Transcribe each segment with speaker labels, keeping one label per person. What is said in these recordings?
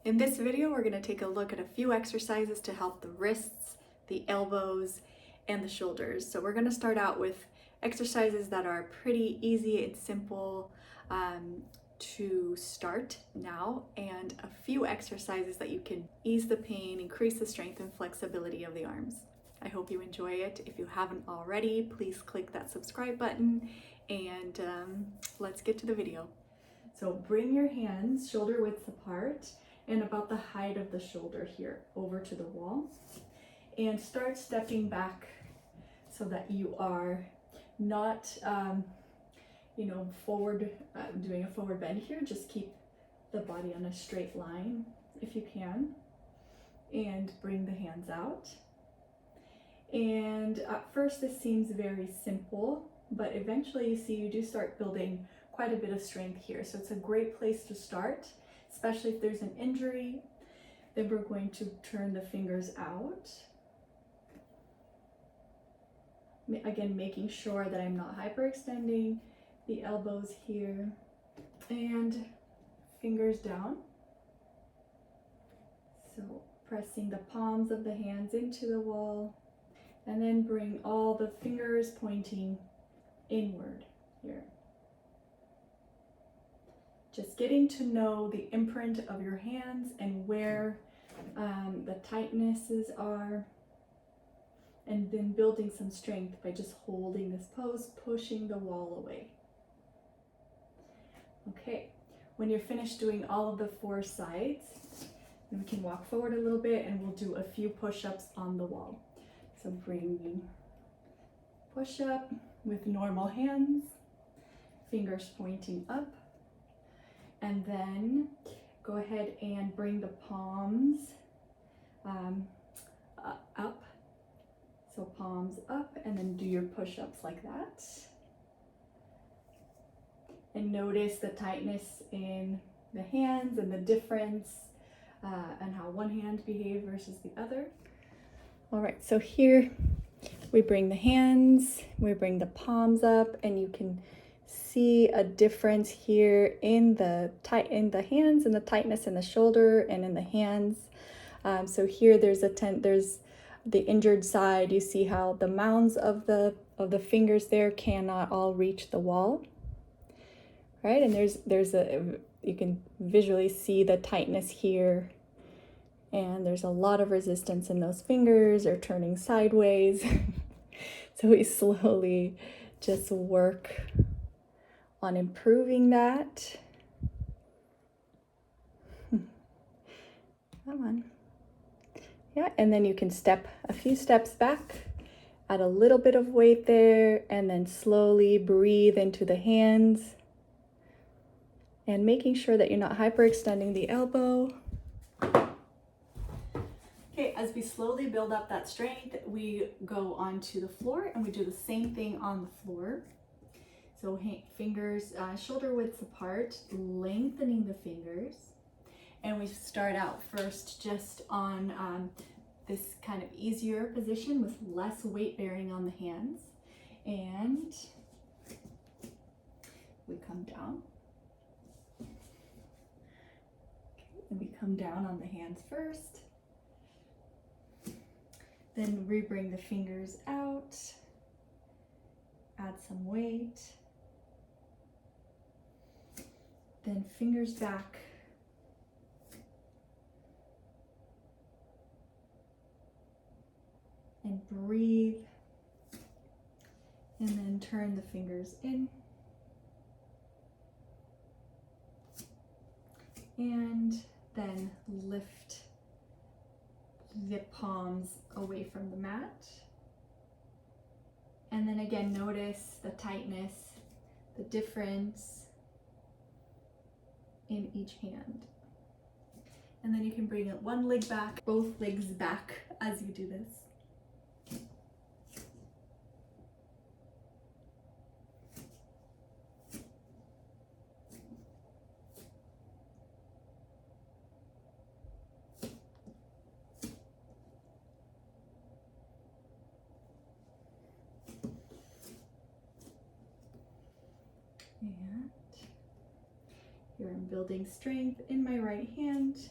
Speaker 1: In this video, we're going to take a look at a few exercises to help the wrists, the elbows, and the shoulders. So we're going to start out with exercises that are pretty easy and simple to start now, and a few exercises that you can ease the pain, increase the strength and flexibility of the arms. I hope you enjoy it. If you haven't already, please click that subscribe button, and let's get to the video. So bring your hands shoulder width apart and about the height of the shoulder here over to the wall, and start stepping back so that you are not forward, doing a forward bend here. Just keep the body on a straight line if you can, and bring the hands out. And at first this seems very simple, but eventually you do start building quite a bit of strength here. So it's a great place to start, especially if there's an injury. Then we're going to turn the fingers out. Again, making sure that I'm not hyperextending the elbows here, and fingers down. So pressing the palms of the hands into the wall, and then bring all the fingers pointing inward here. Just getting to know the imprint of your hands and where the tightnesses are, and then building some strength by just holding this pose, pushing the wall away. Okay, when you're finished doing all of the four sides, then we can walk forward a little bit and we'll do a few push-ups on the wall. So bringing push-up with normal hands, fingers pointing up, and then go ahead and bring the palms up. So palms up, and then do your push-ups like that. And notice the tightness in the hands and the difference and how one hand behaves versus the other. All right, so here we bring the hands, we bring the palms up, and you can see a difference here in the hands and the tightness in the shoulder and in the hands. So here there's the injured side. You see how the mounds of the fingers there cannot all reach the wall, right? And you can visually see the tightness here, and there's a lot of resistance in those fingers or turning sideways. So we slowly just work on improving that. Come on. Yeah, and then you can step a few steps back, add a little bit of weight there, and then slowly breathe into the hands, and making sure that you're not hyperextending the elbow. Okay, as we slowly build up that strength, we go onto the floor and we do the same thing on the floor. So fingers shoulder widths apart, lengthening the fingers. And we start out first just on this kind of easier position with less weight bearing on the hands. And we come down. Okay, and we come down on the hands first. Then we bring the fingers out, add some weight. Then fingers back. And breathe, and then turn the fingers in, and then lift the palms away from the mat. And then again, notice the tightness, the difference in each hand. And then you can bring one leg back, both legs back as you do this. And here I'm building strength in my right hand,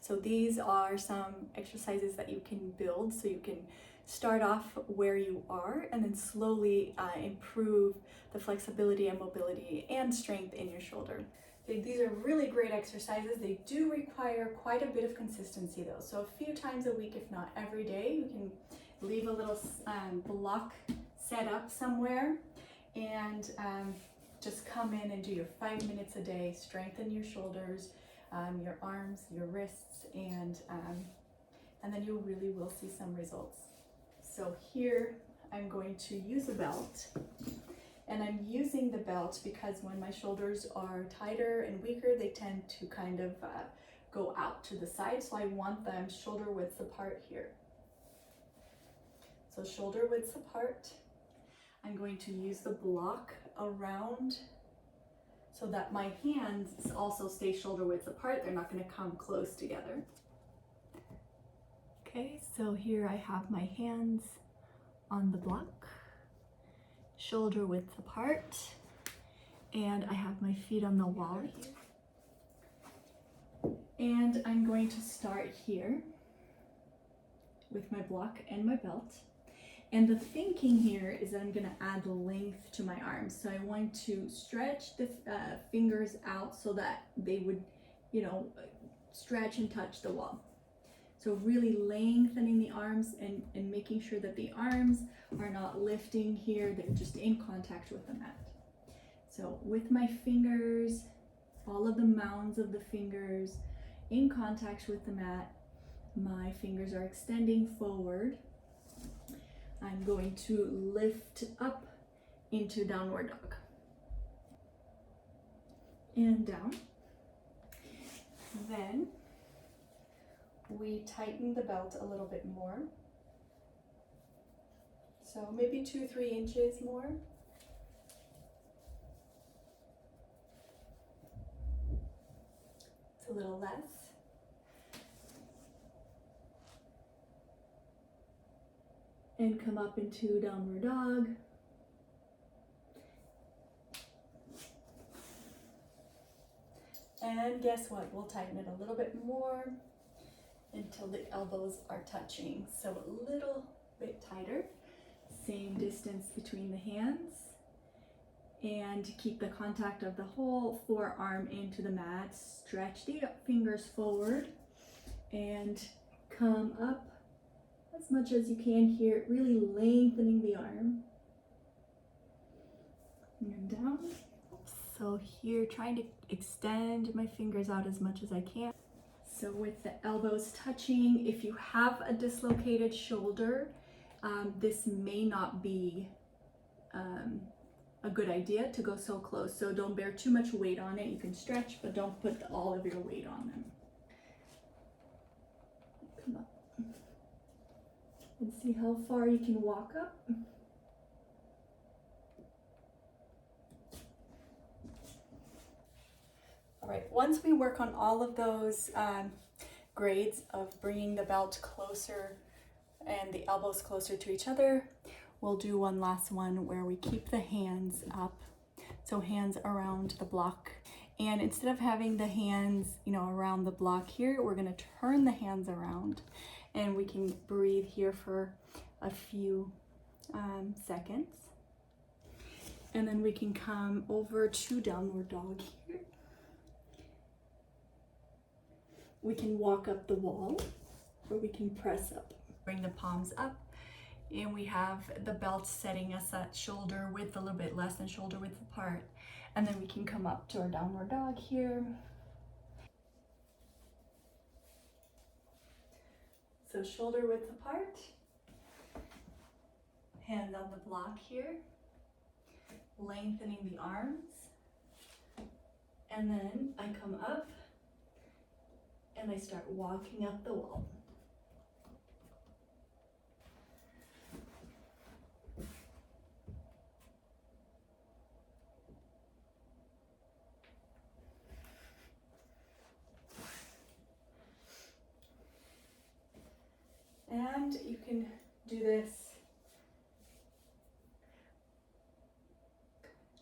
Speaker 1: So these are some exercises that you can build, so you can start off where you are and then slowly improve the flexibility and mobility and strength in your shoulder. These are really great exercises. They do require quite a bit of consistency though. So a few times a week, if not every day, you can leave a little block set up somewhere and just come in and do your 5 minutes a day. Strengthen your shoulders, your arms, your wrists, and then you really will see some results. So here I'm going to use a belt, and I'm using the belt because when my shoulders are tighter and weaker, they tend to kind of go out to the side. So I want them shoulder width apart here. So shoulder width apart. I'm going to use the block around so that my hands also stay shoulder width apart. They're not going to come close together. Okay, so here I have my hands on the block, shoulder width apart, and I have my feet on the wall here. And I'm going to start here with my block and my belt. And the thinking here is that I'm going to add length to my arms. So I want to stretch the fingers out so that they would, stretch and touch the wall. So really lengthening the arms and making sure that the arms are not lifting here, they're just in contact with the mat. So with my fingers, all of the mounds of the fingers in contact with the mat, my fingers are extending forward. I'm going to lift up into downward dog. And down. Then we tighten the belt a little bit more. So maybe 2-3 inches more. It's a little less. And come up into downward dog. And guess what? We'll tighten it a little bit more until the elbows are touching. So a little bit tighter. Same distance between the hands. And keep the contact of the whole forearm into the mat. Stretch the fingers forward and come up as much as you can here, really lengthening the arm. And down. So here, trying to extend my fingers out as much as I can. So with the elbows touching, if you have a dislocated shoulder, this may not be a good idea to go so close. So don't bear too much weight on it. You can stretch, but don't put all of your weight on them. Come up. And see how far you can walk up. All right, once we work on all of those grades of bringing the belt closer and the elbows closer to each other, we'll do one last one where we keep the hands up. So hands around the block. And instead of having the hands, around the block here, we're gonna turn the hands around. And we can breathe here for a few seconds. And then we can come over to downward dog here. We can walk up the wall, or we can press up. Bring the palms up, and we have the belt setting us at shoulder width, a little bit less than shoulder width apart. And then we can come up to our downward dog here. So shoulder width apart, hand on the block here, lengthening the arms, and then I come up and I start walking up the wall. And you can do this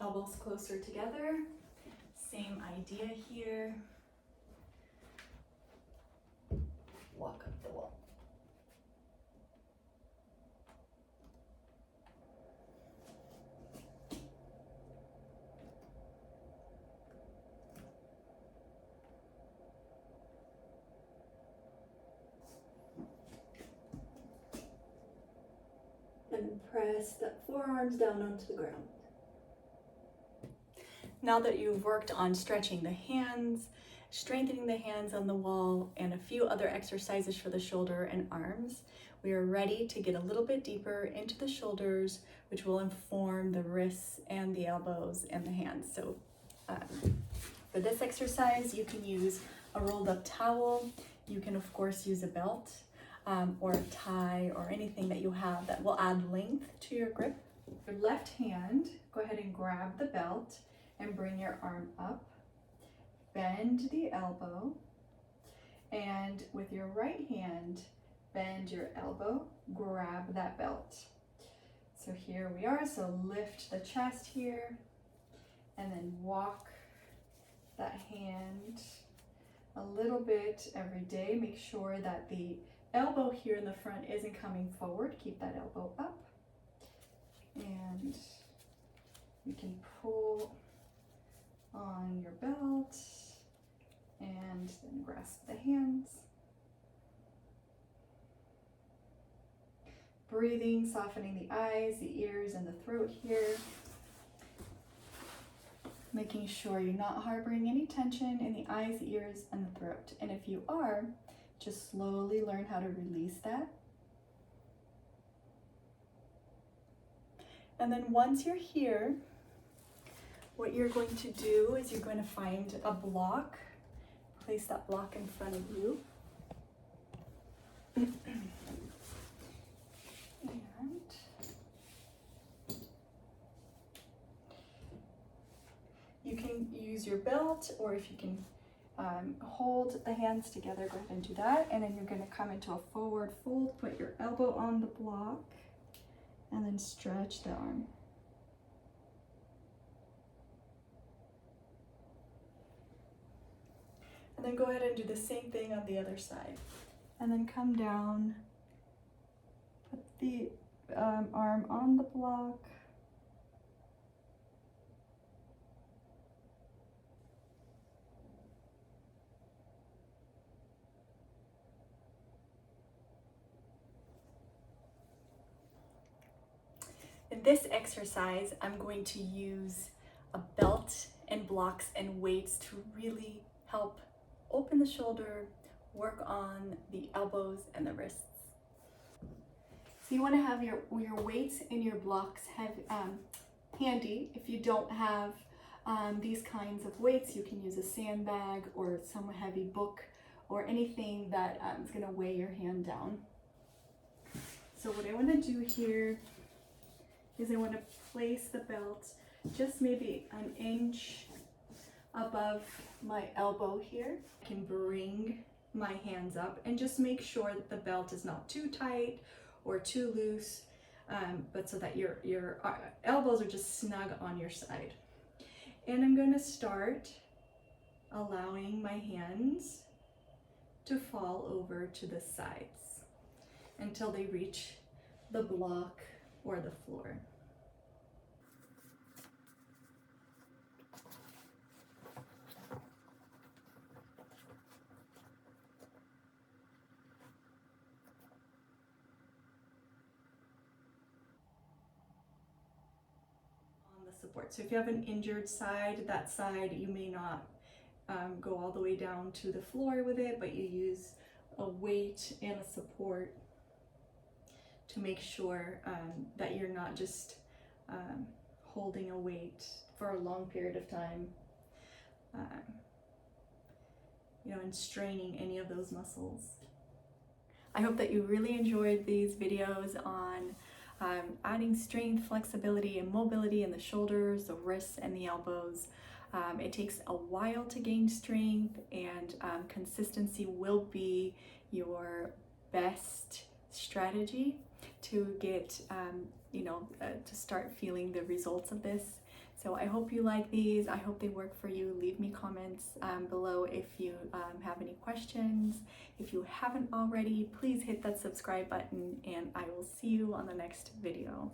Speaker 1: elbows closer together. Same idea here. walk up the wall. And press the forearms down onto the ground. Now that you've worked on stretching the hands, strengthening the hands on the wall, and a few other exercises for the shoulder and arms, we are ready to get a little bit deeper into the shoulders, which will inform the wrists and the elbows and the hands. So for this exercise, you can use a rolled up towel. You can of course use a belt or a tie or anything that you have that will add length to your grip. Your left hand, go ahead and grab the belt and bring your arm up, bend the elbow, and with your right hand, bend your elbow, grab that belt. So here we are, so lift the chest here, and then walk that hand a little bit every day. Make sure that the elbow here in the front isn't coming forward. Keep that elbow up, and you can pull on your belt and then grasp the hands. Breathing, softening the eyes, the ears, and the throat here. Making sure you're not harboring any tension in the eyes, the ears, and the throat. And if you are, just slowly learn how to release that. And then once you're here, what you're going to do is you're going to find a block, place that block in front of you. And you can use your belt, or if you can hold the hands together, go ahead and do that. And then you're going to come into a forward fold, put your elbow on the block, and then stretch the arm. And then go ahead and do the same thing on the other side. And then come down, put the arm on the block. In this exercise, I'm going to use a belt and blocks and weights to really help open the shoulder, work on the elbows and the wrists. So you want to have your weights and your blocks handy. If you don't have these kinds of weights, you can use a sandbag or some heavy book or anything that is going to weigh your hand down. So what I want to do here is I want to place the belt just maybe an inch above my elbow here. I can bring my hands up and just make sure that the belt is not too tight or too loose, but so that your elbows are just snug on your side. And I'm going to start allowing my hands to fall over to the sides until they reach the block or the floor. On the support. So if you have an injured side, that side you may not go all the way down to the floor with it, but you use a weight and a support to make sure that you're not just holding a weight for a long period of time, and straining any of those muscles. I hope that you really enjoyed these videos on adding strength, flexibility, and mobility in the shoulders, the wrists, and the elbows. It takes a while to gain strength, and consistency will be your best strategy to get, to start feeling the results of this. So I hope you like these. I hope they work for you. Leave me comments below if you have any questions. If you haven't already, please hit that subscribe button, and I will see you on the next video.